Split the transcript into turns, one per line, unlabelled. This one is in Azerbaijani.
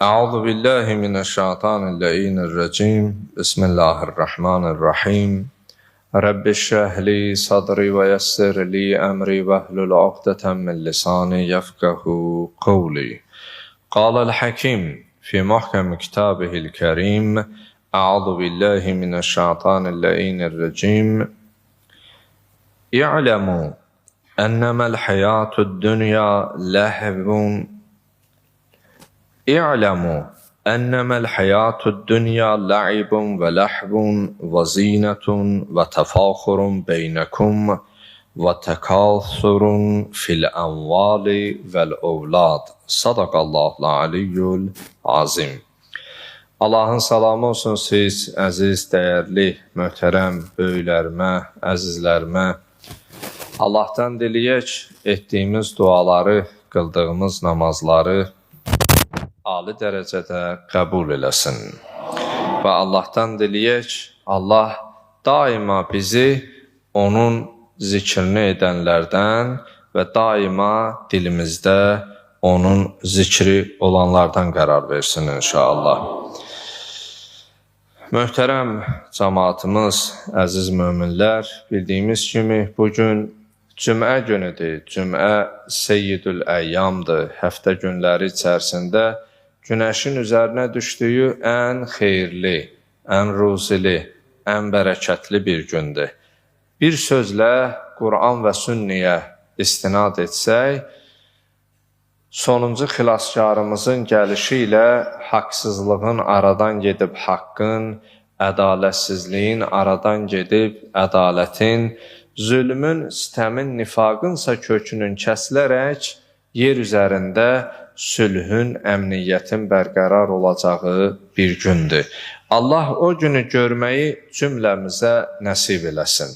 أعوذ بالله من الشيطان اللعين الرجيم بسم الله الرحمن الرحيم رب اشرح لي صدري ويسر لي أمري واحلل عقدة من لساني يفقه قولي قال الحكيم في محكم كتابه الكريم أعوذ بالله من الشيطان اللعين الرجيم اعلموا أنما الحياة الدنيا لهو اعلموا أنما الحياة الدنيا لعب ولهو وزينة وتفاخر بينكم وتكاثر في الأموال والأولاد صدق الله العلي العظيم. Allahın salamı olsun siz, əziz, dəyərli, möhtərəm böyüklərimə, əzizlərimə. Allahdan diləyək, etdiyimiz duaları, qıldığımız namazları ali dərəcədə qəbul eləsin. Və Allahdan diləyək, Allah daima bizi onun zikrini edənlərdən və daima dilimizdə onun zikri olanlardan qərar versin inşallah. Möhtərəm cəmaatımız, əziz möminlər, bildiyimiz kimi bugün Cümə günüdür. Cümə Seyyidül Əyyamdır. Həftə günləri içərisində günəşin üzərinə düşdüyü ən xeyirli, ən ruzili, ən bərəkətli bir gündür. Bir sözlə Quran və sünniyə istinad etsək, sonuncu xilaskarımızın gəlişi ilə haqsızlığın aradan gedib haqqın, ədalətsizliyin aradan gedib ədalətin, zülmün, sitəmin, nifaqınsa kökünün kəsilərək yer üzərində sülhün, əmniyyətin bərqərar olacağı bir gündür. Allah o günü görməyi cümləmizə nəsib eləsin.